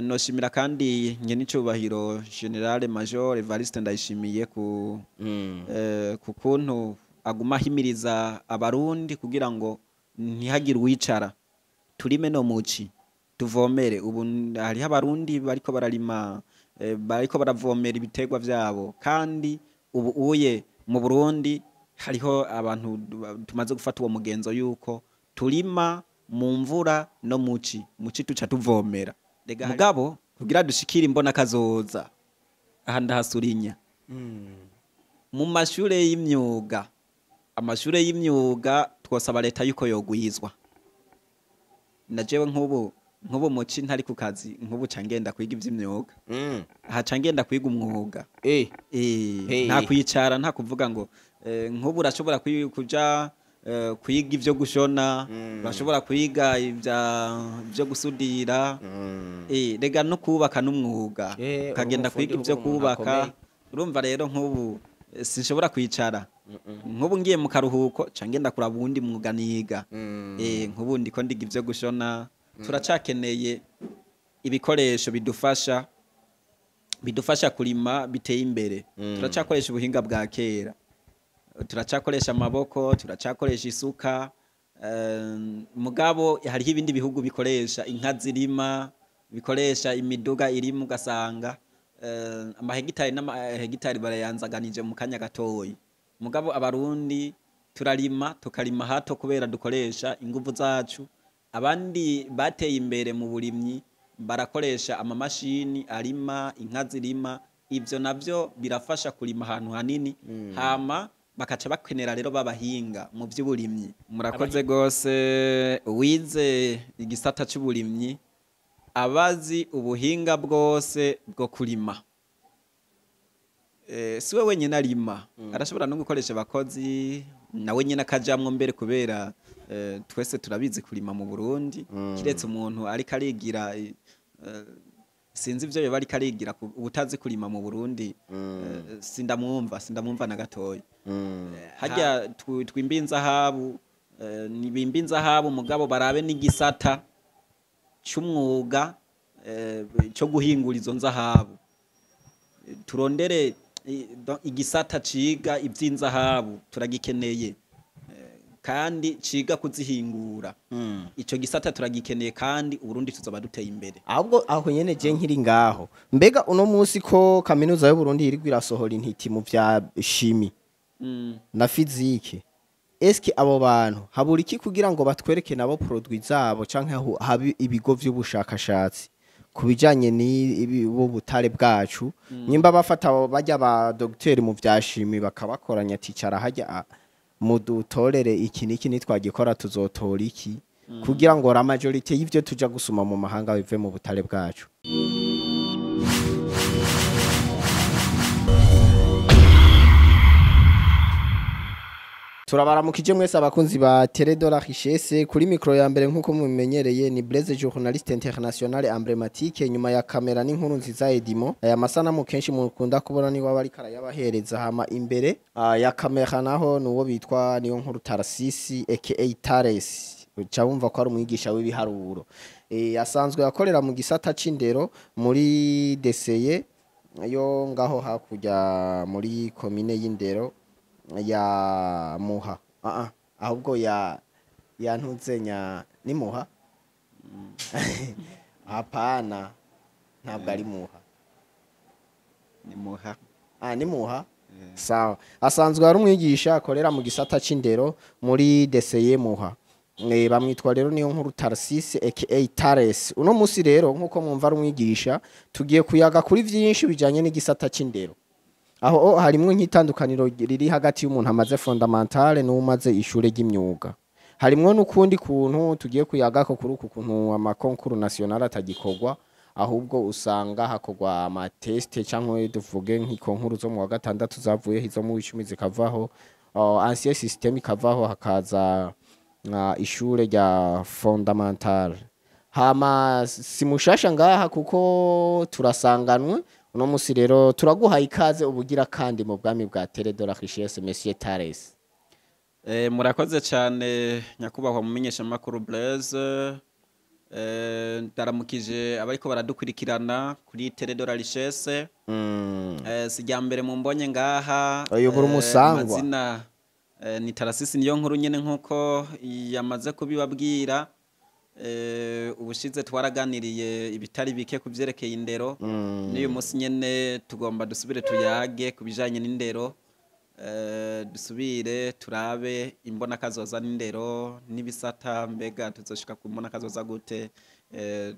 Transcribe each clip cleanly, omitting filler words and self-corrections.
noshimira kandi nye n'icubahiro General Major Evariste Ndayishimiye ku kuntu aguma ahimiriza abarundi kugira ngo ntihagire uwicara turime no muci tuvomere. Ubu hariho abarundi bariko bararima bariko baravomera ibiterwa vyabo, kandi ubu uye mu Burundi hariho abantu tumaze gufata uwo mugenzo yuko turima mu mvura no muci tuca tuvomera. Mugabo kugira dushikira imbona kazoza aha ndahasurinya mu mashure y'imyuga, amashure y'imyuga twosaba leta yuko yogwizwa. Najewe nk'ubu muci ntari ku kazi, nk'ubu cangenda kwiga ivy'imyuga, aha cangenda kwiga umwuga nta kwicara, nta kuvuga ngo nk'ubu urashobora kuja kwiga ivyo gushona, urashobora kwiga ivyo gusudira, rega no kubaka n'umwuga ukagenda kwiga ivyo kubaka. Urumva rero nk'ubu sinshobora kwicara, nk'ubu ngiye mu karuhuko cangenda kuraba uwundi mwuga niga. Nk'ubu ndiko ndiga ivyo gushona. Turacakeneye ibikoresho bidufasha kurima biteye imbere. Turacakoresha ubuhinga bwa kera, turacakoresha amaboko, turacakoresha isuka, mugabo hariho ibindi bihugu bikoresha inka zirima, bikoresha imiduga irimo, ugasanga amahegitari n'amahegitari barayanzaganije mu kanya gatoyi. Mugabo abarundi turarima, tukarima hato kubera dukoresha inguvu zacu. Abandi bateye imbere mu burimyi barakoresha amamashini arima, inka zirima, ivyo navyo birafasha kurima ahantu hanini. Hama bakaca bakenera rero babahinga mu vy'uburimyi. Murakoze gose uwize igisata c'uburimyi abazi ubuhinga bwose bwo kurima. Siwe wenyene arima, arashobora no gukoresha abakozi nawe nyene akajamwo mbere, kubera twese turabizi kurima mu Burundi. Kiretse umuntu ariko arigira sinzi ivyo yoba ariko arigira, ubutazi kurima mu Burundi sindamwumva na gatoya. Harya twimba inzahabu, nibimba inzahabu, mugabo barabe n'igisata c'umwuga co guhingura izo nzahabu. Turondere igisata ciga ivy'inzahabu, turagikeneye, kandi ciga kuzihingura. Ico gisata turagikeneye, kandi Uburundi tuzoba duteye imbere. Ahubwo aho nyene je nkiri ngaho, mbega uno munsi ko kaminuza y'u Burundi iriko irasohora intiti mu vya shimi na fizike, eske abo bantu habura iki kugira ngo batwereke nabo produit zabo, canke habi ibigo vy'ubushakashatsi kubijanye n'ubutare bwacu? Nyimba bafata bajya ba docteur mu vya shimi bakabakoranya ticara hajya mudutorere iki niki nitwagikora tuzotora iki, kugira ngo la majorité y'ivyo tuja gusuma mu mahanga bive mu butare bwacu. Turabaramukije mwese abakunzi ba Télé de la Richesse. Kuri micro ya mbere nkuko mumenyereye ni Blaise, journaliste international emblématique. Nyuma ya kamera n'inkuru nziza Edimo. Aya masanamu kenshi mukunda kubona ni wabari karayabahereza. Hama imbere ya kamera naho nuwo bitwa niyo nkuru Tarasisi aka Tares. Ucabumva ko ari umwigisha w'ibiharuro. Asanzwe akorera mu gisata c'indero muri DCE yo ngaho hakurya muri commune y'indero ya Muha. Ahubwo ya ntuzenya ni Muha. Hapana, ntabwo ari Muha. Ni Muha. Ni Muha. Sawa. Asanzwe ari umwigisha akorera mu gisata c'indero muri DCE Muha. Bamwitwa rero niyo nkuru Tarasisi aka Tares. Uno musi rero nkuko mwumva ari umwigisha, tugiye kuyaga kuri vyinshi bijanye n'igisata c'indero. Aho harimwo nk'itandukaniro riri hagati y'umuntu amaze fondamentale n'umaze ishure ry'imyuga. Harimwo n'ukundi kuntu tugiye kuyaga ko kuri uku kuntu amakonkuru national atagikorwa, ahubwo usanga hakorwa ama test canke duvuge nk'ikonkuru zo mu wa gatandatu zavuye hizo mu 10 zikavaho, ancien système ikavaho, hakaza ishure rya fondamentale. Hama simushasha ngaha kuko turasanganwe. Uno musi rero turaguha ikaze ubugira kandi mu bwami bwa Télé de la Richesse, Monsieur Tares. Murakoze cyane nyakubahwa mumenyesha makuru Blaise. ndaramukije abariko baradukurikirana kuri Tele de la Richesse. Sijya mbere mu mbonye ngaha Uyobora umusangwa. amazina ni Tarasisi niyo nkuru nyene nkuko yamaze kubibabwira. Ubushize twaraganiriye ibitari bike kuvyerekeye indero, n'uyu munsi nyene tugomba dusubire tuyage kubijanye n'indero, dusubire turabe imbona kazoza n'indero n'ibisata mbega tuzoshika ku mbona kazoza gute,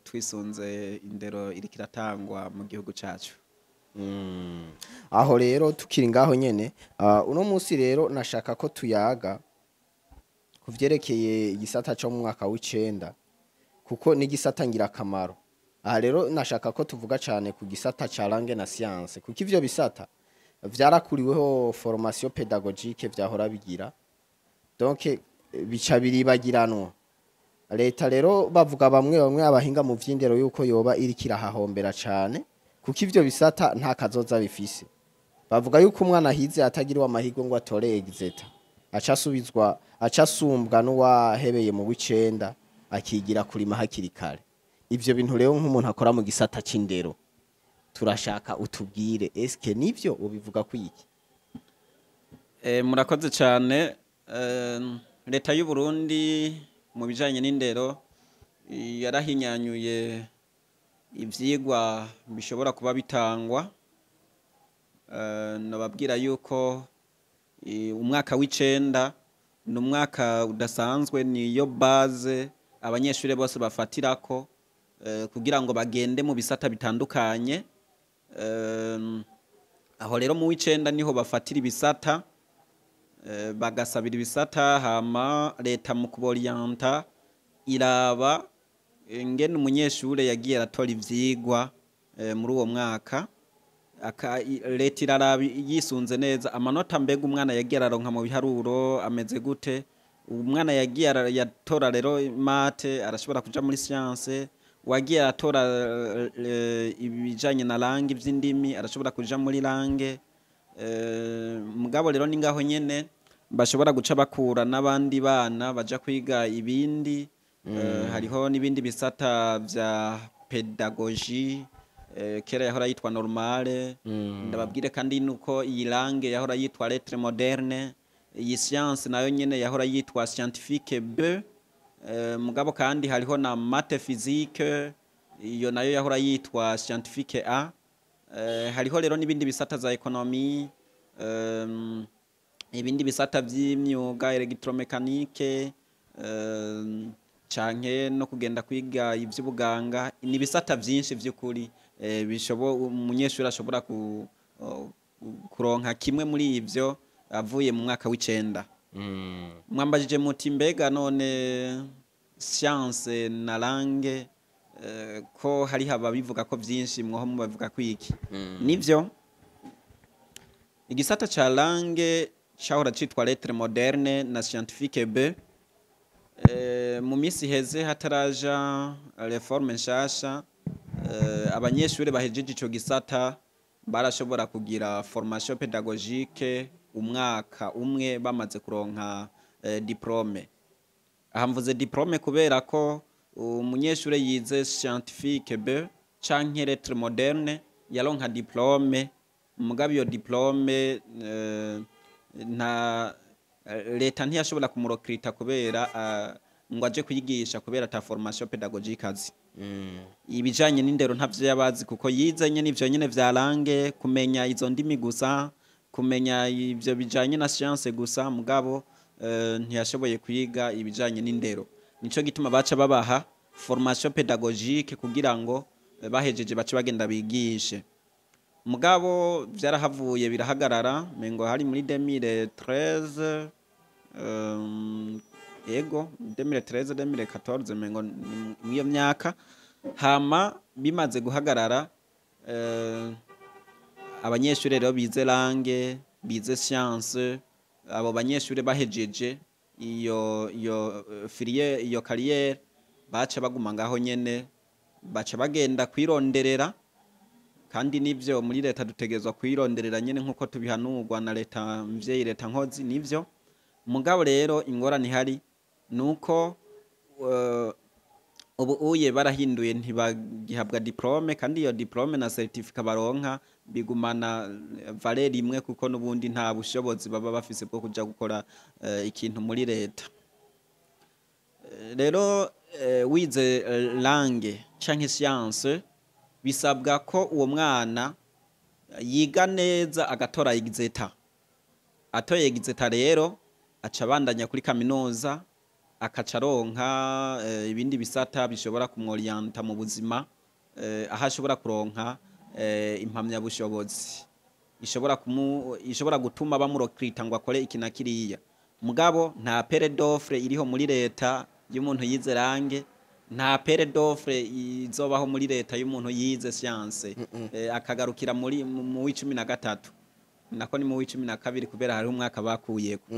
twisunze indero iriko iratangwa mu gihugu cacu. Aho rero tukiri ngaho nyene, uno munsi rero nashaka ko tuyaga kuvyerekeye igisata cyo mu mwaka w'icenda, kuko ni gisata ngirakamaro. Aha rero nashaka ko tuvuga cyane ku gisata ca langue na science, kuko ivyo bisata vyarakuriweho formation pédagogique vyahora bigira, donc bica biribagiranwa. Leta rero bavuga bamwe abahinga mu vy'indero yuko yoba iriko irahahombera cane, kuko ivyo bisata nta kazoza bifise. Bavuga yuko umwana hize atagiriwe amahirwe ngo atore exeta, aca asumbwa n'uwahebeye mu w'icenda akigira kurima hakiri kare. Ivyo bintu rero nk'umuntu akora mu gisata c'indero, turashaka utubwire eske nivyo ubivuga kwiki? Murakoze cyane. Leta y'u Burundi mu bijanye n'indero yarahinyanyuye ivyigwa bishobora kuba bitangwa. Nababwira yuko umwaka w'icenda ni umwaka udasanzwe, niyo base abanyeshuri bose bafatirako kugira ngo bagende mu bisata bitandukanye. Aho rero mu w'icenda niho bafatira ibisata, bagasabira ibisata, hama leta mu kuboriyanta iraba ingene umunyeshure yagiye aratora ivyigwa muri uwo mwaka. Leta iraraba yisunze neza amanota mbega umwana yagiye araronka mu biharuro ameze gute. Umwana yagiye yatora rero mate arashobora kuja muri science, wagiye aratora ibijanye na langue vy'indimi arashobora kuja muri langue. Mugabo rero ni ngaho nyene bashobora guca bakura n'abandi bana baja kwiga ibindi. Hariho n'ibindi bisata vya pedagogie, kera yahora yitwa normale. Ndababwire kandi nuko iyi langue yahora yitwa lettre moderne, iyi science nayo nyene yahora yitwa scientifique B. Mugabo kandi hariho na math physique, iyo nayo yahora yitwa scientifique A. Hariho rero n'ibindi bisata za economie, ibindi bisata vy'imyuga electromechanique, canke no kugenda kwiga ivy'ubuganga. Ni bisata vyinshi vy'ukuri umunyeshuri ashobora kuronka kimwe muri ivyo avuye mu mwaka w'icenda. Mwambajije muti mbega none science na langue ko hariho ababivuga ko vyinshi, mwoho mubavuga kwiki? Nivyo igisata ca langue cahora citwa lettre moderne na scientifique B. Mu misi heze hataraja reforme nshasha, abanyeshuri bahejeje ico gisata barashobora kugira formation pédagogique umwaka umwe bamaze kuronka diplome. Aha mvuze diplome kubera ko umunyeshuri yize scientifique B canke lettre moderne yaronka diplome, mugabo iyo diplome leta ntiyashobora kumurokrita kubera ngo aje kwigisha kubera ata formation pédagogique azi. Ibijanye n'indero ntavyo yabazi kuko yize nyene ivyo nyene vya langue, kumenya izo ndimi gusa, kumenya ivyo bijanye na science gusa, mugabo ntiyashoboye kwiga ibijanye n'indero. Nico gituma baca babaha formation pédagogique kugira ngo bahejeje bace bagenda bigishe. Mugabo vyarahavuye birahagarara, mengo hari muri 2013, ego 2013 2014 mengo niyo myaka. Hama bimaze guhagarara, abanyeshuri rero bize langue, bize science, abo banyeshuri bahejeje iyo filière, iyo carrière, baca baguma ngaho nyene, baca bagenda kwironderera. Kandi nivyo muri leta dutegezwa kwironderera nyene nkuko tubihanurwa na leta mvyeyi, leta nkozi. Nivyo mugabo rero ingorane ihari nuko ubu uye barahinduye ntibagihabwa diplome kandi iyo diplome na certificate baronka bigumana valeur imwe kuko nubundi nta bushobozi baba bafise bwo kuja gukora ikintu muri leta. Rero wize langue canke science bisabwa ko uwo mwana yiga neza agatora exeta. Atoye exeta rero aca abandanya kuri kaminuza akaca aronka ibindi bisata bishobora kumworienta mu buzima, aho ashobora kuronka impamya bushobozi ishobora gutuma bamurokrita ngo akore iki na kiriya. Mugabo nta pere d'offre iriho muri leta y'umuntu yize langue, nta pere d'offre izobaho muri leta y'umuntu yize science. Akagarukira muri mu w'13 nako ni mu w'12 kubera hari umwaka bakuyeko.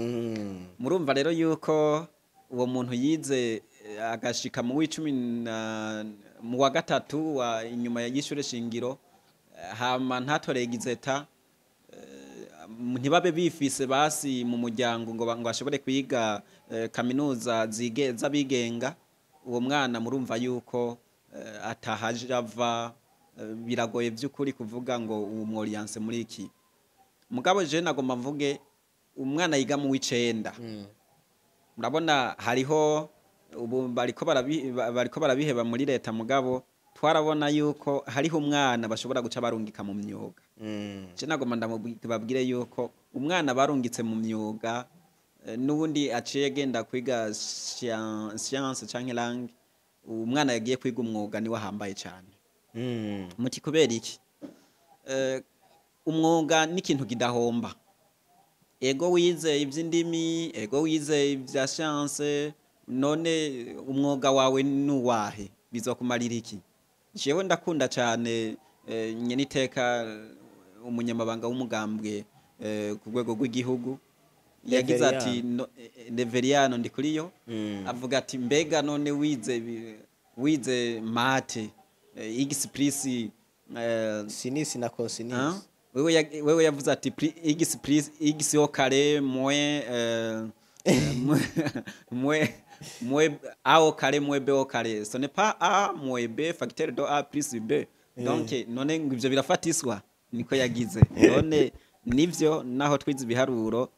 Murumva rero yuko uwo muntu yize agashika mu mu wa gatatu wa inyuma y'ishure shingiro hama ntatore exeta, ntibabe bifise basi mu muryango ngo ashobore kwiga kaminuza z'abigenga. Uwo mwana murumva yuko atahaje ava, biragoye by'ukuri kuvuga ngo umworiyanse muri iki. Mugabo je nagomba mvuge umwana yiga mu w'9. Murabona hariho ubu bariko barabiheba muri leta, mugabo twarabona yuko hariho umwana bashobora guca barungika mu myuga. Je nagomba ndamubwire yuko umwana barungitse mu myuga nubundi aciye genda kwiga science canke langue, umwana yagiye kwiga umwuga ni wahambaye cyane. Muti kubera iki? Umwuga ni ikintu kidahomba. Ego wize ivy'indimi, ego wize ivya science, none umwuga wawe nuwahe bizokumarira iki? Jewe ndakunda cyane nyeniteka umunyamabanga w'umugambwe ku rwego rw'igihugu yagize ati Leveriano Ndikuriyo avuga ati mbega none wize mate x plus sinus na cosinus, wewe yavuze ati x au carré moins a au carré moins b au carré, ce n'est pas a moins b facteur de a plus b. Donc none ivyo birafatiswa, niko yagize. None nivyo naho twize ibiharuro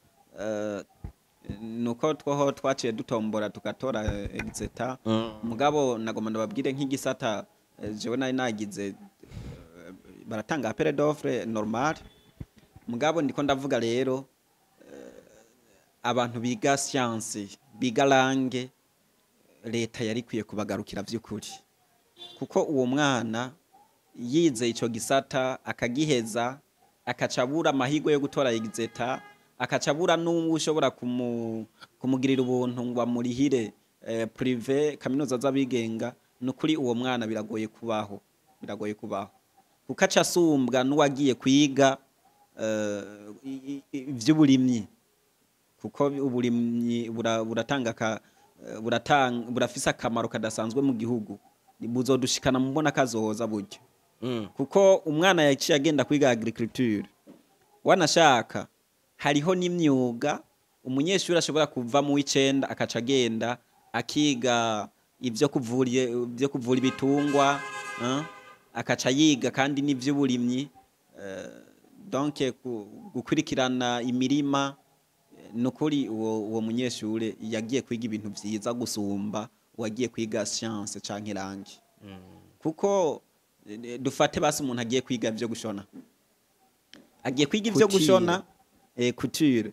nuko twoho twaciye dutombora tugatora exeta. Mugabo nagomba ndababwire nk'igisata jewe nari nagize baratanga appel d'offre normal. Mugabo ndiko ndavuga rero abantu biga science biga langue leta yari kwiye kubagarukira vy'ukuri, kuko uwo mwana yize ico gisata akagiheza akacabura amahirwe yo gutora exeta, akacabura n'ushobora kumugirira ubuntu ngo amurihire privé kaminuza z'abigenga. Nukuri uwo mwana biragoye kubaho kuko acasumbwa n'uwagiye kwiga ivy'uburimyi, kuko uburimyi burafise akamaro kadasanzwe mu gihugu, buzodushikana mu mbona kazoza buryo. Kuko umwana yaciye agenda kwiga agriculture, wanashaka hariho n'imyuga umunyeshuri ashobora kuva mu w'9 akaca agenda akiga ivyo kuvura ibitungwa, akaca yiga kandi n'ivy'uburimyi, donc gukurikirana imirima. Nukuri uwo munyeshuri yagiye kwiga ibintu vyiza gusumba uwagiye kwiga science canke langue. Kuko dufate basi umuntu agiye kwiga ivyo gushona, agiye kwiga ivyo gushona couture,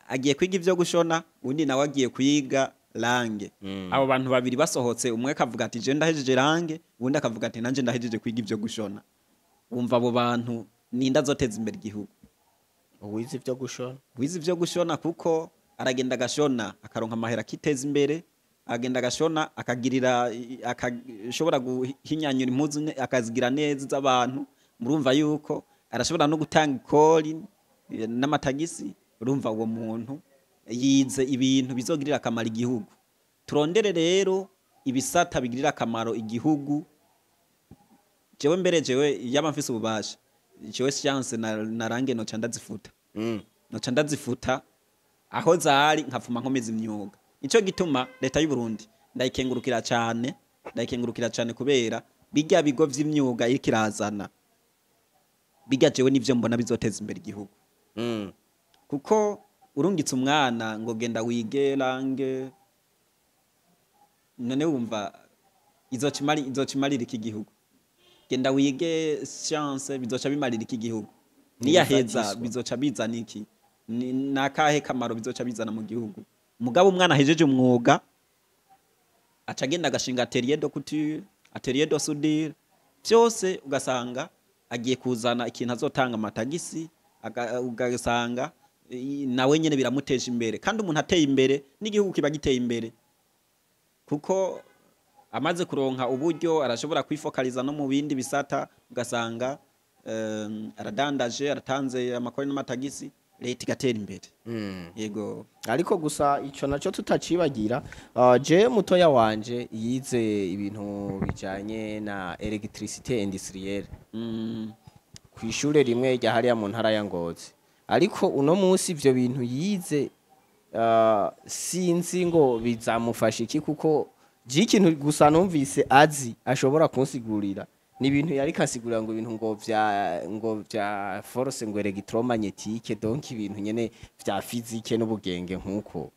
agiye kwiga ivyo gushona, undi nawe agiye kwiga langue. Abo bantu babiri basohotse, umwe akavuga ati je ndahejeje langue, undi akavuga ati nanje ndahejeje kwiga ivyo gushona. Umva abo bantu ninda zoteza imbere igihugu. Wize ivyo gushona kuko aragenda agashona akaronka amahera akiteza imbere, agenda agashona akagirira akashobora guhinyanyura impuzu akazigira neza z'abantu. Murumva yuko arashobora no gutanga ikori n'amatagisi. Urumva uwo muntu yize ibintu bizogirira akamaro igihugu. Turondere rero ibisata bigirira akamaro igihugu. Jewe yaba mfise ububasha, jewe science na langue noca ndazifuta aho zari nkafuma nkomeza imyuga. Ico gituma leta y'u Burundi ndayikengurukira cyane ndayikengurukira cyane kubera bijya bigo vy'imyuga iriko irazana bijya jewe nivyo mbona bizoteza imbere igihugu kuko urungitse umwana ngo genda wige langue none wumva izocimarira iki gihugu genda wige science bizoca bimarira iki gihugu niyaheza bizoca bizana iki nakahe kamaro bizoca bizana mu gihugu mugabo umwana ahejeje umwuga aca agenda agashinga atelier de couture atelier de soudure byose ugasanga agiye kuzana ikintu azotanga amatagisi ugasanga nawe nyene biramuteje imbere kandi umuntu ateye imbere n'igihugu kiba giteye imbere kuko amaze kuronka uburyo arashobora kwifokaliza no mu bindi bisata ugasanga aradandaje aratanze amakori n'amatagisi leta igatera imbere yego ariko gusa ico naco tutacibagira je mutoya wanje yize ibintu bijanye na electricité industrielle kw'ishure rimwe rya hariya mu ntara ya Ngozi ariko uno munsi ivyo bintu yize sinzi ngo bizamufasha iki kuko ikintu gusa numvise azi ashobora kunsigurira ni ibintu yari kasigurira ngo ibintu ngo vya force ngo electromagnétique donc ibintu nyene vya physique n'ubugenge nkuko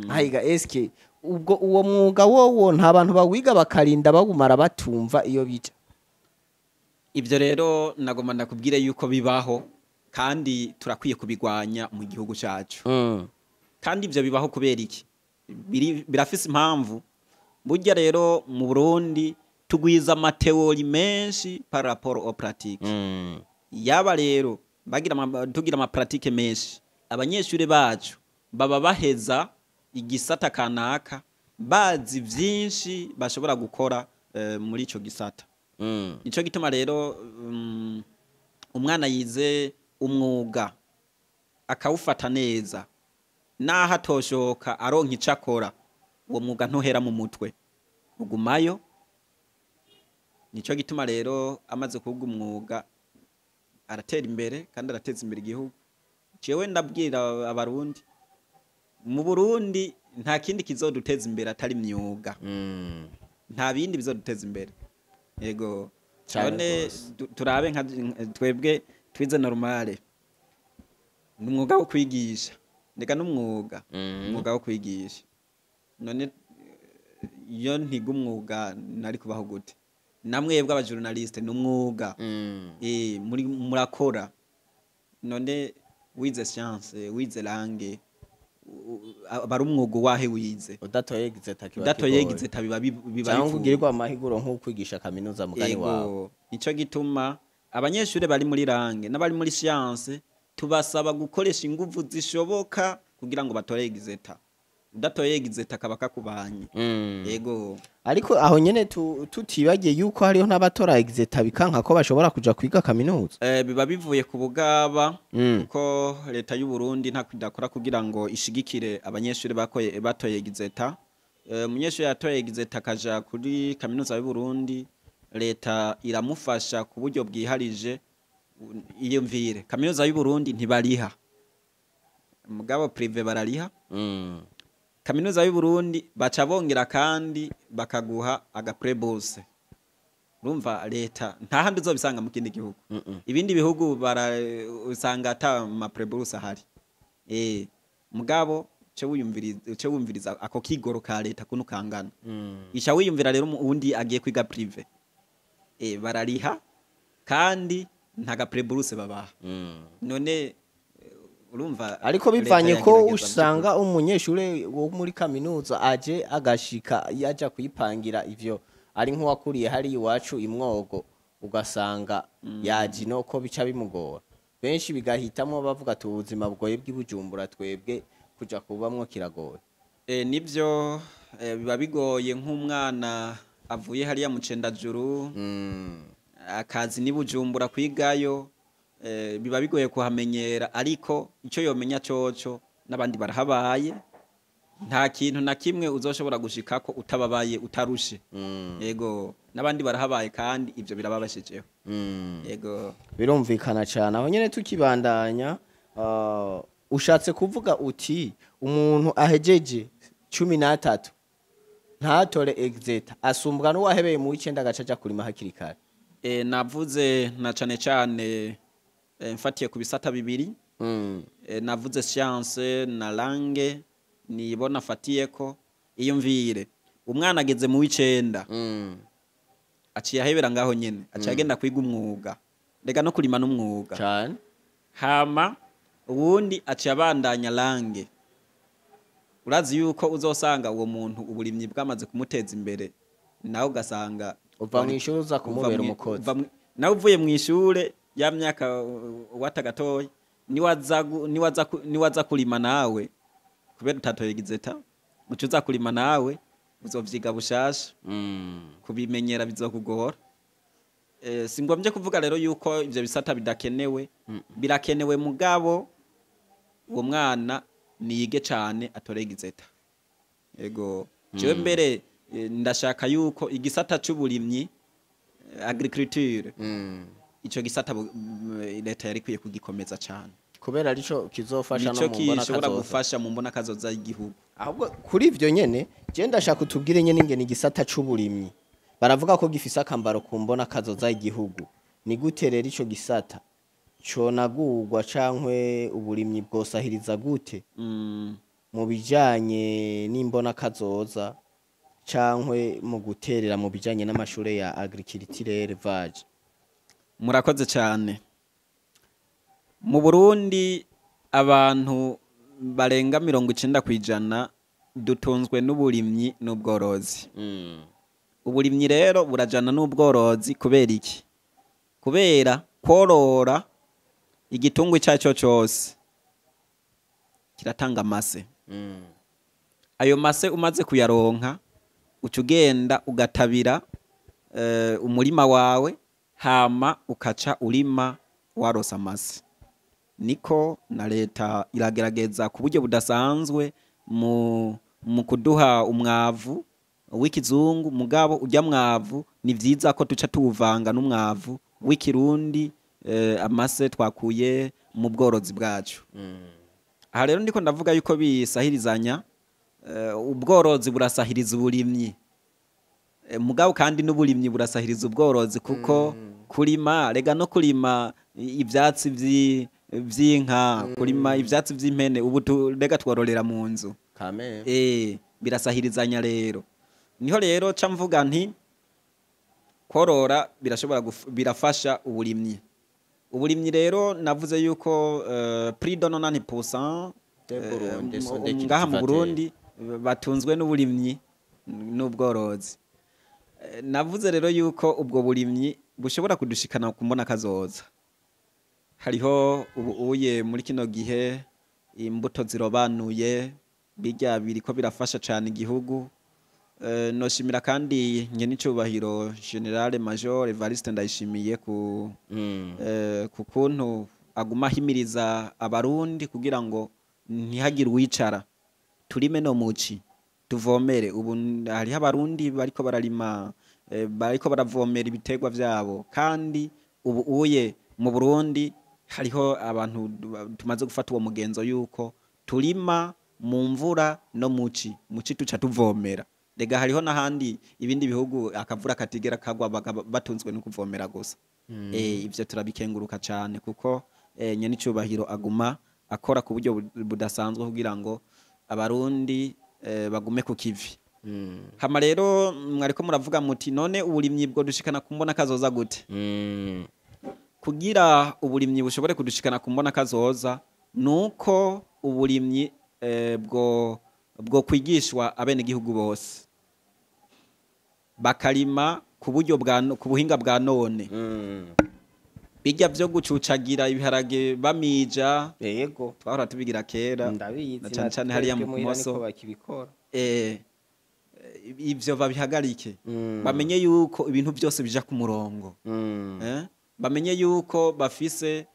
hayiga eske ubwo uwo mwuga wowo nta bantu bawiga bakarinda bagumara batumva iyo bija ivyo rero nagomba ndakubwire yuko bibaho kandi turakwiye kubigwanya mu gihugu cyacu kandi ivyo bibaho kubera iki birafise impamvu burya rero mu Burundi tugwiza amateori menshi par rapport au pratique yaba rero tugira ama pratique menshi abanyeshuri bacu baba baheza igisata kanaka bazi vyinshi bashobora gukora muri ico gisata nico gituma rero umwana yize umwuga akawufata neza naho atoshoka aronka ico akora uwo mwuga ntuhera mu mutwe ugumayo nico gituma rero amaze kuvuga umwuga aratera imbere kandi arateza imbere igihugu jewe ndabwira abarundi mu Burundi nta kindi kizoduteza imbere atari imyuga nta bindi bizoduteza imbere yego cyane turabe nka twebwe twize normale n'umwuga wo kwigisha ndeka n'umwuga umwuga wo kwigisha none iyo ntiga umwuga nari kubaho gute namwebwe abajournaliste n'umwuga murakora none wize science wize langue bari umwuga wahe wize udatoyegize tabiba cyangwa ugirirwa amahiguro nko kwigisha kaminuza mugani wawe nico gituma abanyeshuri bari muri langue n'abari muri science tubasaba gukoresha ingufu zishoboka kugira ngo batore exeta udatoye exeta kaba kakubanye yego ariko aho nyene tutibagiye yuko hariho n'abatora exeta bikanka ko bashobora kuja kwiga kaminuza biba bivuye ku bugaba ko leta y'u Burundi nta kwidakora kugira ngo ishigikire abanyeshuri batoye exeta umunyeshuri yatoye exeta kaja kuri kaminuza y'u Burundi leta iramufasha ku buryo bwiharije iyo mvire kaminuza y'u Burundi ntibariha mugabo privé barariha kaminuza y'u Burundi baca bongera kandi bakaguha agaprebourse urumva leta nta handi uzobisanga mu kindi gihugu ibindi bihugu usanga ata maprebourse ahari mugabo cyo wumviriza ako kigoro ka leta kuno kangana isha wiyumvira rero undi agiye kwiga privé barariha kandi nta gaprebourse babaha none urumva ariko bivanye ko usanga umunyeshure wo muri kaminuza aje agashika yaja kuyipangira ivyo ari nk'uwakuriye hari iwacu imwogo ugasanga yaji no ko bica bimugora benshi bigahitamo bavuga ati ubuzima bwoye bw'ibujumbura twebwe kuja kubamwo kiragoye nivyo biba bigoye nk'umwana avuye hariya mu Cendajuru akazi ni Bujumbura kwigayo biba bigoye kuhamenyera ariko icyo yomenya coco n'abandi barahabaye nta kintu na kimwe uzoshobora gushika ko utababaye utarushe yego n'abandi barahabaye kandi ivyo birababashijeho yego birumvikana cyane aho nyene tukibandanya ushatse kuvuga uti umuntu ahejeje 13 ntatore exeta asumbwa n'uwahebeye mu w'icenda agaca aja kurima hakiri kare. navuze na cane cane mfatiye ku bisata bibiri. Navuze science na langue nibona fatiyeko iyo mvire umwana ageze mu w'icenda aciye ahebera ngaho nyene aciye agenda kwiga umwuga rega no kurima n'umwuga cyane hama ubundi aciye abandanya langue. Urazi yuko uzosanga uwo muntu uburimyi bwamaze kumuteza imbere nawe ugasanga uva mu ishuri uza kumubera umukozi nawe uvuye mu ishure ya myaka watagatoya niwaza kurima nawe kubera utatoye exeta uca uza kurima nawe uzovyiga bushasha kubimenyera bizokugora. Singombye kuvuga rero yuko ivyo bisata bidakenewe birakenewe mugabo uwo mwana niyige cane atore exeta. Ego jewe mbere ndashaka yuko igisata c'uburimyi agriculture ico gisata leta yari kwiye kugikomeza cane kubera arico kizofasha no mu mbona kazoza gishobora gufasha mu mbona kazoza y'igihugu. Ahubwo kuri ivyo nyene je ndashaka utubwire nyene ingene igisata c'uburimyi baravuga ko gifise akambaro ku mbona kazoza y'igihugu. Ni gute rero ico gisata conagurwa cankwe uburimyi bwosahiriza gute mu bijanye n'imbona kazoza cankwe mu guterera mu bijanye n'amashure ya agriculture élevage? Murakoze cyane. Mu Burundi abantu barenga 90% dutunzwe n'uburimyi n'ubworozi. Uburimyi rero burajana n'ubworozi kubera iki? Kubera korora igitungwa icyaco cyose kiratanga mase. Ayo mase umaze kuyaronka ucugenda ugatabira umurima wawe hama ukaca urima warosa mase. Niko na leta iragerageza ku buryo budasanzwe mu kuduha umwavu w'ikizungu mugabo ujya mwavu ni vyiza ko tuca tuwuvanga n'umwavu w'ikirundi amase twakuye mu bworozi bwacu. Aha rero ndiko ndavuga yuko bisahirizanya ubworozi burasahiriza uburimyi mugabo kandi n'uburimyi burasahiriza ubworozi kuko kurima rega no kurima ivyatsi vy'inka kurima ivyatsi vy'impene ubu rega twororera mu nzu birasahirizanya rero. Niho rero ca mvuga nti korora birashobora birafasha uburimyi. Uburimyi rero navuze yuko plus de 90% ngaha mu Burundi batunzwe n'uburimyi n'ubworozi. Navuze rero yuko ubwo burimyi bushobora kudushikana ku mbona kazoza. Hariho ubuye muri kino gihe imbuto zirobanuye bijya biriko birafasha cyane igihugu. Noshimira kandi nyene icubahiro General Major Evariste Ndayishimiye ku kuntu aguma himiriza abarundi kugira ngo ntihagire uwicara turime no muci tuvomere. Ubu hariho abarundi bariko bararima bariko baravomera ibitegwa vyabo kandi ubu uye mu Burundi hariho abantu tumaze gufata uwo mugenzo yuko turima mu mvura no muci tuca tuvomera. Rega hariho n'ahandi ibindi bihugu akavura katigera kagwa batunzwe no kuvomera gusa. Ivyo turabikenguruka cyane kuko nyene icubahiro aguma akora ku buryo budasanzwe kugira ngo abarundi bagume ku kivi. Hama rero mwariko muravuga muti none uburimyi bwo dushikana ku mbona kazoza gute? Kugira uburimyi bushobore kudushikana ku mbona kazoza nuko uburimyi bwo kwigishwa abene gihugu bose bakarima ku buryo ku buhinga bwa none. Bijya vyo gucucagira ibiharage bamija yego twahora tubigira kera ndabizi cyane hariya mu Kumoso ivyo babihagarike bamenye yuko ibintu byose bija ku murongo. Bamenye yuko bafise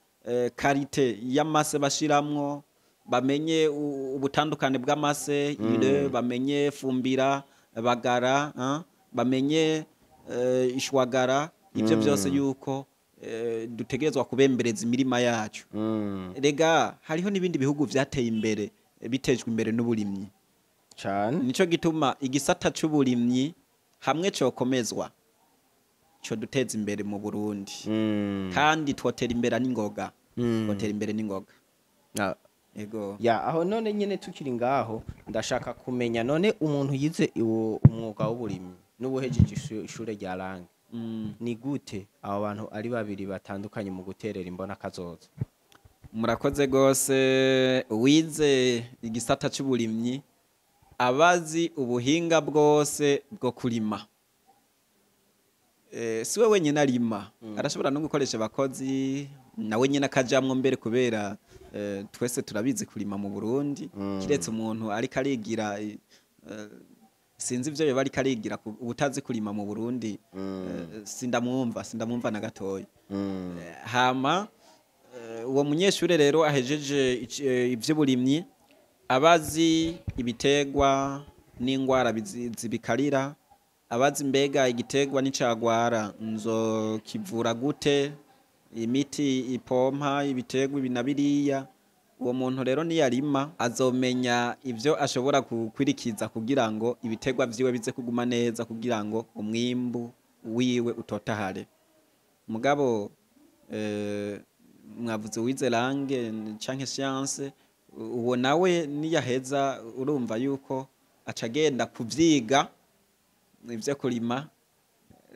karite y'amase bashiramwo, bamenye ubutandukane bw'amase ile bamenye fumbira bagara bamenye ishwagara ivyo byose yuko dutegerezwa kubembereza imirima yacu. Rega hariho n'ibindi bihugu vyateye imbere bitejwe imbere n'uburimyi. cyane nico gituma igisata c'uburimyi hamwe cokomezwa co duteza imbere mu Burundi kandi twotera imbere n'ingoga twotera imbere n'ingoga Ah, ego ya aho none nyene tukiri ngaho ndashaka kumenya none umuntu yize umwuga w'uburimyi n'ubuhejeje ishure rya langue ni gute abo bantu ari babiri batandukanye mu guterera imbona kazoza murakoze gose wize igisata c'uburimyi abazi ubuhinga bwose bwo kurima siwe wenyine arima arashobora no gukoresha abakozi nawe nyine akajamwo mbere kubera twese turabizi kurima mu Burundi kiretse umuntu ariko arigira sinzi ivyo yoba ariko arigira ubutazi kurima mu Burundi sindamwumva na gatoya hama uwo munyeshure rero ahejeje ivy'uburimyi abazi ibitegwa n'ingwara zibikarira abazi mbega igitegwa n'icagwara nzo kivura gute imiti ipompa ibitegwa ibinabiriya uwo muntu rero niyarima azomenya ivyo ashobora kukwirikiza kugira ngo ibitegwa vyiwe bize kuguma neza kugira ngo umwimbu wiwe utotahare mugabo mwavuze wize langue canke science uwo nawe niyaheza urumva yuko acagenda kuvyiga ivyo kurima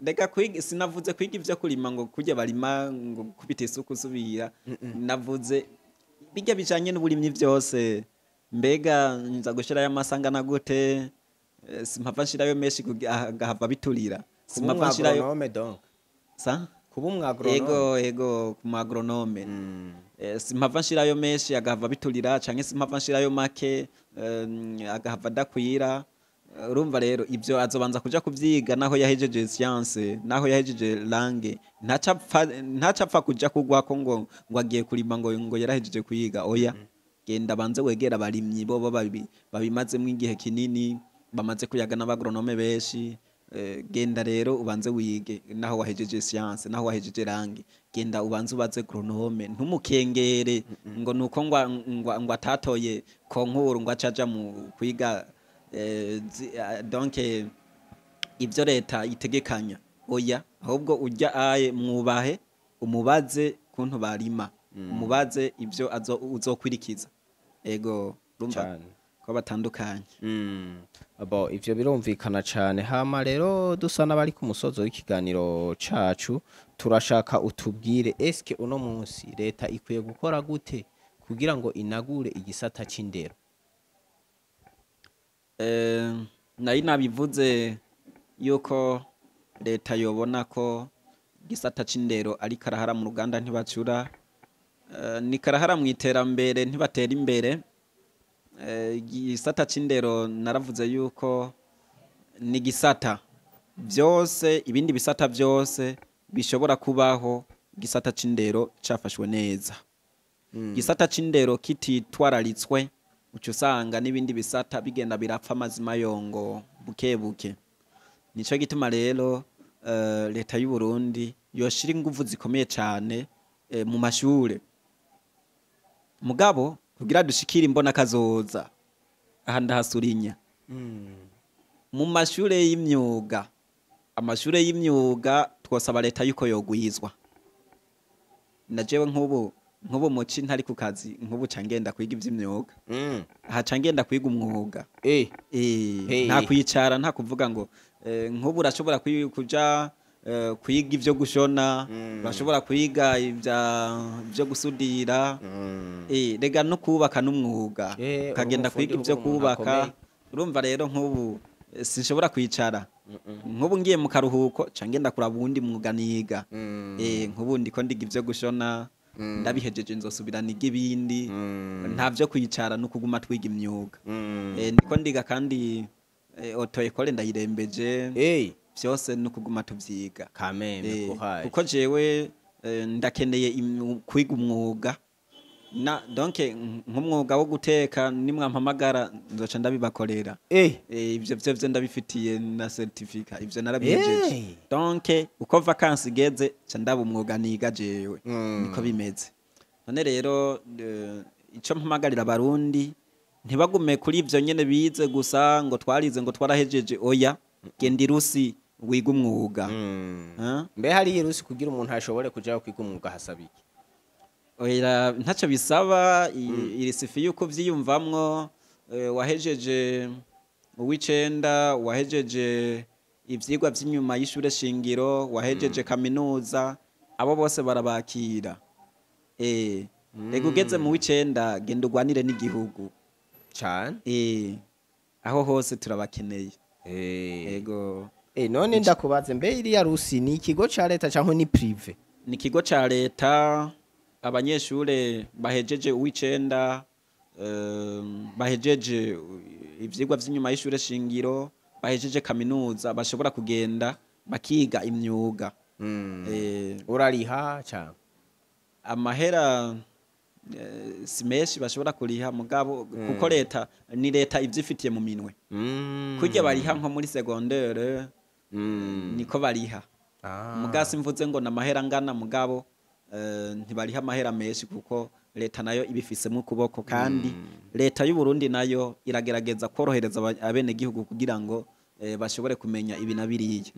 reka kwiga sinavuze kwiga ivyo kurima ngo kujya barima ngo kubita isuku subira navuze bijya bijanye n'uburimyi byose mbega nza gushira y'amasanga na gute simpava nshirayo meshi gahava biturira simpava nshirayo sa kuba umwagronome ego kuma agronome simpava nshirayo meshi agahava biturira canke simpava nshirayo make agahava dakwira urumva rero ibyo azobanza kuja kuvyiga naho yahejeje science naho yahejeje langue ntacapfa kuja kugwako ngo agiye kurima ngo yarahejeje kuyiga oya genda banze wegera abarimyi bo babimazemwo igihe kinini bamaze kuyaga n'abagronome benshi genda rero ubanze wige naho wahejeje science naho wahejeje langue genda ubanze ubaze agronome ntumukengere ngo nuko ngo atatoye konkuru ngo acaja mu kwiga donc ibyo leta itegekanya oya ahubwo ujya aye mwubahe umubaze kuntu barima umubaze ibyo uzokwirikiza ego rumva ko batandukanye abo ivyo birumvikana cyane hama rero dusa n'abari ku musozo w'ikiganiro cacu turashaka utubwire eske uno munsi leta ikwiye gukora gute kugira ngo inagure igisata c'indero nari nabivuze yuko leta yobona ko gisata c'indero ari karahara mu Ruganda ntibacura ni karahara mu iterambere ntibatera imbere gisata c'indero naravuze yuko ni gisata byose ibindi bisata byose bishobora kubaho gisata c'indero cafashwe neza gisata c'indero kititwararitswe uca usanga n'ibindi bisata bigenda birapfa amazima yongo buke buke nico gituma rero leta y'u Burundi yoshira ingufu zikomeye cyane mu mashure mugabo kugira dushikira imbona kazoza aha ndahasurinya mu mashure y'imyuga amashure y'imyuga twosaba leta yuko yogwizwa najewe nk'ubu muci ntari ku kazi nk'ubu cangenda kwiga ivy'imyuga aha cangenda kwiga umwuga nta kwicara nta kuvuga ngo nk'ubu urashobora kuja kwiga ivyo gushona urashobora kwiga ivyo gusudira rega no kubaka n'umwuga ukagenda kwiga ivyo kubaka urumva rero nk'ubu sinshobora kwicara nk'ubu ngiye mu karuhuko cangenda kuraba uwundi mwuga niga nk'ubu ndiko ndiga ivyo gushona ndabihejeje nzosubirana igibindi ntavyo kwicara no kuguma twiga imyuga ndiko ndiga kandi auto école ndayirembeje byose no kuguma tuvyiga kameme kuko jewe ndakeneye kwiga umwuga na donc nk'umwuga wo guteka nimwampamagara nzoca ndabibakorera ivyo byo ndabifitiye na certificat ivyo narabihejeje donc uko vacances igeze ca ndaba umwuga niga jewe niko bimeze none rero ico mpamagarira abarundi ntibagume kuri ivyo nyene bize gusa ngo twarize ngo twarahejeje oya genda irusi wiga umwuga mbe hari irusi kugira umuntu ashobore kuja kwiga umwuga hasaba iki oya ntaco bisaba iri sifi yuko vyiyumvamwo wahejeje uw'icenda wahejeje ivyigwa vy'inyuma y'ishure shingiro wahejeje kaminuza abo bose barabakira rega ugeze mu w'icenda genda ugwanire n'igihugu cane aho hose turabakeneye ego none ndakubaze mbe iriya rusi ni ikigo ca leta canke ni prive ni ikigo ca leta abanyeshure bahejeje uw'icenda bahejeje ivyigwa vy'inyuma y'ishure shingiro bahejeje kaminuza bashobora kugenda bakiga imyuga urariha cyane amahera si menshi bashobora kuriha mugabo kuko leta ni leta ivyifitiye mu minwe kurya bariha nko muri secondaire niko bariha mugasi mvuze ngo namahera ngana mugabo ntibariha amahera menshi kuko leta nayo ibifisemo ukuboko kandi leta y'u Burundi nayo iragerageza korohereza abene gihugu kugira ngo bashobore kumenya ibi na biriya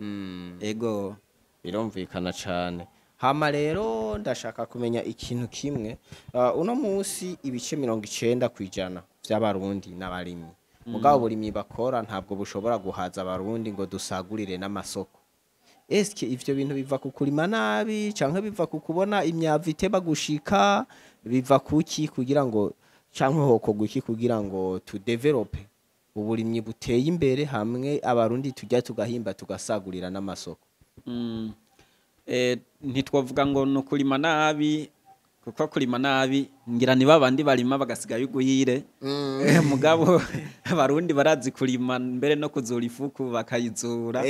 ego birumvikana cyane hama rero ndashaka kumenya ikintu kimwe uno munsi ibice 90% by'abarundi n'abarimyi mugabo burimyi bakora ntabwo bushobora guhaza abarundi ngo dusagurire n'amasoko eske ivyo bintu biva ku kurima nabi canke biva ku kubona imyavu iteba gushika biva kuki kugira ngo canke hokogwa iki kugira ngo tu develop uburimyi buteye imbere hamwe abarundi tujya tugahimba tugasagurira n'amasoko ntitwavuga ngo no kurima nabi kuko kurima nabi ngira ni babandi barima bagasigaye uguyire mugabo abarundi barazi kurima mbere no kuzura ifuku bakayizura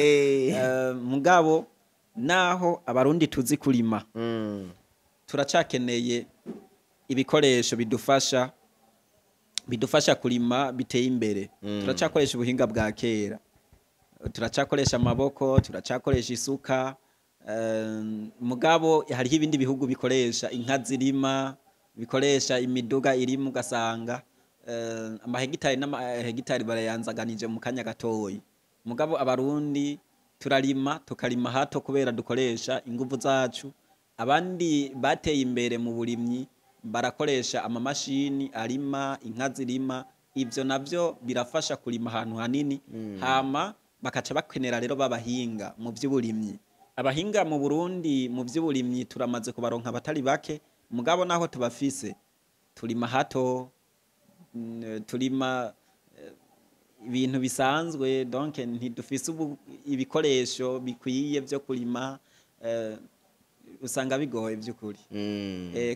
mugabo naho abarundi tuzi kurima turacakeneye ibikoresho bidufasha kurima biteye imbere turacakoresha ubuhinga bwa kera turacakoresha amaboko turacakoresha isuka mugabo hariho ibindi bihugu bikoresha inka zirima bikoresha imiduga irimo ugasanga amahegitari n'amahegitari barayanzaganije mu kanya gatoyi mugabo abarundi turarima tukarima hato kubera dukoresha ingufu zacu abandi bateye imbere mu burimyi barakoresha amamashini arima inka zirima ivyo navyo birafasha kurima ahantu hanini hama bakaca bakenera rero babahinga mu by'uburimyi abahinga mu Burundi mu by'uburimyi turamaze kubaronka abatari bake mugabo naho tubafise turima hato turima ibintu bisanzwe donc ntidufise ibikoresho bikwiye byo kurima usanga bigoye by'ukuri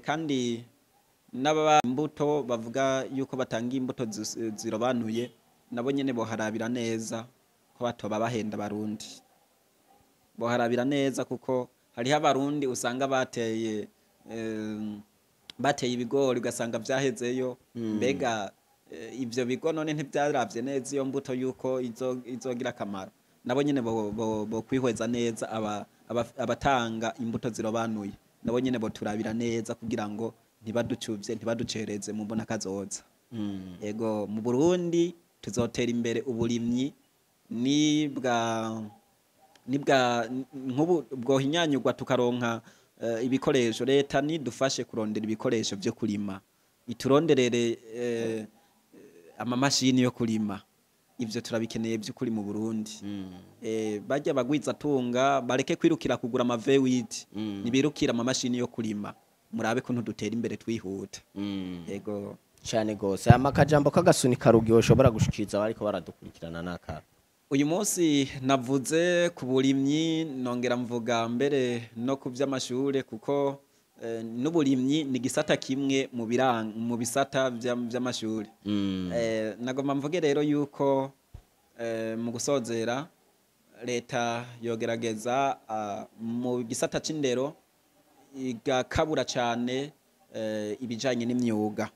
kandi n'aba imbuto bavuga yuko batanga imbuto zirobanuye nabo nyene boharabira neza ko batoba bahenda barundi boharabira neza kuko hariho abarundi usanga bateye ibigori ugasanga vyahezeyo mbega ivyo bigo none ntibyaravye neza iyo mbuto yuko izogira akamaro nabo nyene bo kwihweza neza abatanga imbuto zirobanuye nabo nyene bo turabira neza kugira ngo ntibaducuvye ntibaducereze mu mbona kazoza ego mu Burundi tuzotera imbere uburimyi nk'ubu bwohinyanyurwa tukaronka ibikoresho leta nidufashe kurondera ibikoresho byo kurima ituronderere amamashini yo kurima ivyo turabikeneye by'ukuri mu Burundi bajya bagwiza tunga bareke kwirukira kugura amavewiti nibirukira amamashini yo kurima murabe ko ntudutera imbere twihuta yego cyane gose amakajambo kagasunika rugiyo ushobora gushikiriza bariko baradukurikirana nakara uyu munsi navuze ku burimyi nongera mvuga mbere no ku by'amashure kuko n'uburimyi ni gisata kimwe mu bisata by'amashuri nagomba mvuge rero yuko mu gusozera leta yogerageza mu gisata c'indero igakabura cyane ibijanye n'imyuga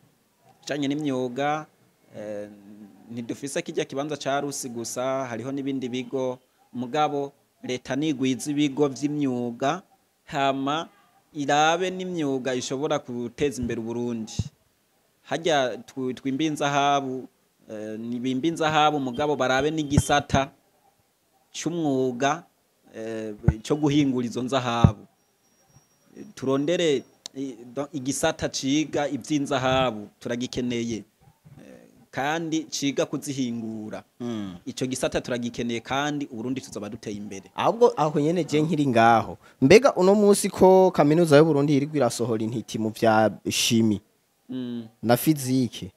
ntidufise kijya kibanza ca rusi gusa hariho n'ibindi bigo mugabo leta nigwiza ibigo vy'imyuga hama irabe n'imyuga ishobora guteza imbere Burundi hajya twimbinza habu nibimba inzahabu mugabo barabe n'igisata cy'umwuga cyo guhingura izo nzahabu turondere igisata ciga ivy'inzahabu turagikeneye kandi ciga kuzihingura ico gisata turagikeneye kandi Uburundi tuzoba duteye imbere ahubwo aho nyene je nkiri ngaho mbega uno munsi ko kaminuza y'u Burundi iriko irasohora intiti mu vya shimi na fizike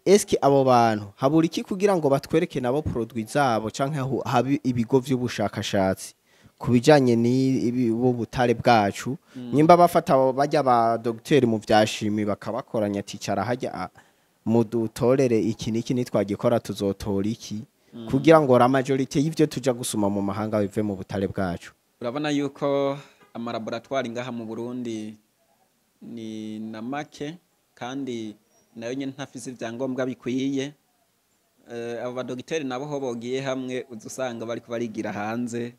eske abo bantu habura iki kugira ngo batwereke nabo produit zabo canke habi ibigo vy'ubushakashatsi kubijanye n'ibo butare bwacu nyimba bafata bajya ba docteur mu vya shimi bakabakoranya ticara hajya mudutorere iki niki nitwagikora tuzotora iki kugira ngo la majorité y'ivyo tuja gusuma mu mahanga bive mu butare bwacu urabona yuko amalaboratoire ngaha mu Burundi ni namake kandi nayo nyene ntafise ivyangombwa bikwiye abo badogiteri nabo ho bogiye hamwe uzusanga bariko barigira hanze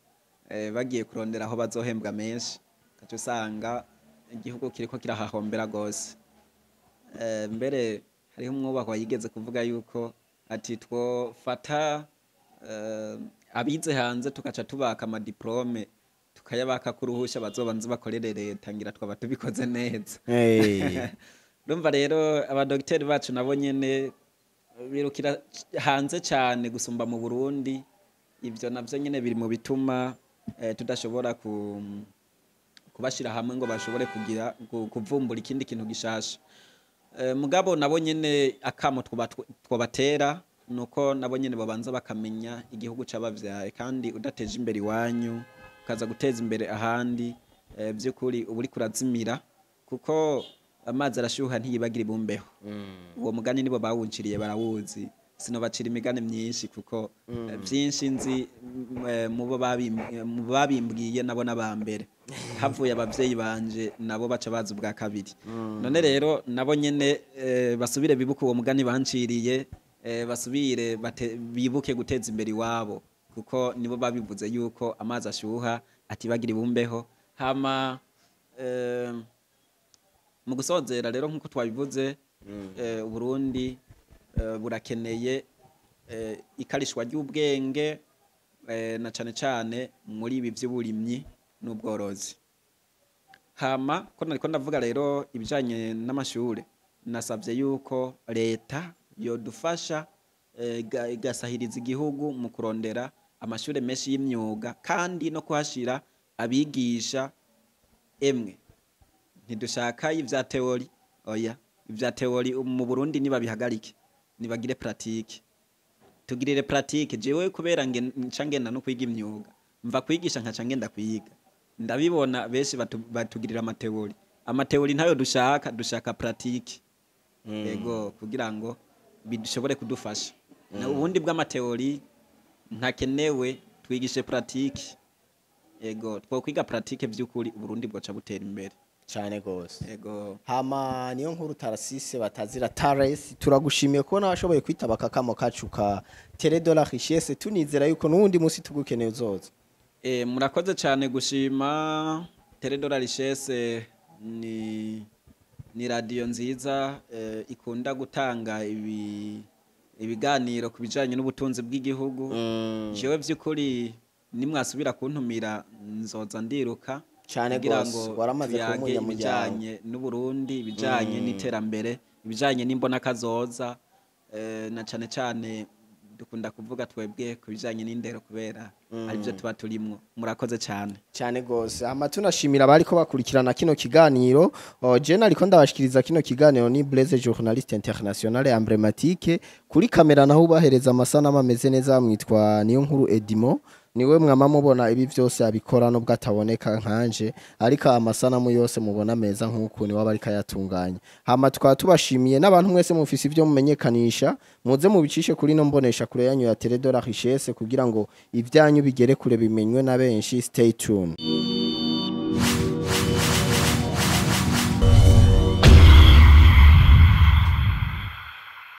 bagiye kurondera aho bazohembwa menshi kacu usanga igihugu kiriko kirahahombera gose mbere hariho umwubakwa yigeze kuvuga yuko ati twofata abize hanze tugaca tubaka amadiplome tukayabaka kuruhusha bazobanze bakorere leta ngira twaba tubikoze neza Rumva rero abadogiteri bacu nabo nyene birukira hanze cyane gusumba mu Burundi ivyo navyo nyene biri mu bituma tudashobora kubashira hamwe ngo bashobore kugira kuvumbura ikindi kintu gishasha mugabo nabo nyene akamo twobatera nuko nabo nyene babanza bakamenya igihugu c'abavyaye kandi udateje imbere iwanyu ukaza guteza imbere ahandi by'ukuri uburi kurazimira kuko amazi arashuha ntiyibagira ibumbeho uwo mugani nibo bawunciriye barawuzi sinobacira imigane myinshi kuko byinshi nzi mubo babimbwiye nabo nabambere havuye abavyeyi banje nabo baca bazi ubwa kabiri none rero nabo nyene basubire bibuke uwo mugani banciriye basubire bibuke guteza imbere iwabo kuko nibo babivuze yuko amazi ashuha atibagira ibumbeho hama mu gusozera rero nkuko twabivuze Burundi burakeneye ikarishwa ry'ubwenge na cane cane muri ibi vy'uburimyi n'ubworozi hama ko nariko ndavuga rero ibijanye n'amashure nasavye yuko leta yodufasha igasahiriza igihugu mu kurondera amashure menshi y'imyuga kandi no kuhashira abigisha emwe ntidushaka ivya teori oya ivya teori mu Burundi niba bihagarike nibagire pratique tugirire pratique jewe kubera ngenda no kwiga imyuga mva kwigisha nkaca ngenda kwiga ndabibona benshi batugirira amateori ntayo dushaka pratique yego kugira ngo bishobore kudufasha na ubundi bw'amateori ntakenewe twigishe pratique yego twokwiga pratique by'ukuri Burundi bwoca butera imbere cyane gose yego hama niyo nkuru Tarasise batazira Tares turagushimiye ko nawashoboye kwitaba akakamo kacu ka Tele de la Richesse tunizera yuko nundi musi tugukeneye uzoza murakoze cyane gushima Tele de la Richesse ni radio nziza ikunda gutanga ibiganiro kubijanye n'ubutunzi bw'igihugu jewe by'ukuri nimwasubira kuntumira nzoza ndiruka cyane gose waramaze kumunya bijanye n'Uburundi bijanye n'iterambere bijanye n'imbona kazoza na cane cane dukunda kuvuga twebwe kubijanye n'indero kubera ari byo tuba turimwo murakoze cyane gose ama tunashimira abari ko bakurikirana kino kiganiro je nariko ndabashikiriza kino kiganiro ni Blaise journaliste international emblématique kuri kamera naho ubahereza amasanamu ameze neza mwitwa niyo nkuru Edimo niwe mwama mubona ibi vyose abikora no bwataboneka nkanje ariko amasanamu yose mubona meza nkuko ni wabari kayatunganya hama tukaba tubashimiye n'abantu mwese mufise ivyo mumenyekanisha muze mubicishe kuri no mbonesha kure yanyu ya Tele de la Richesse kugira ngo ivyanyu bigere kure bimenywe na benshi stay tuned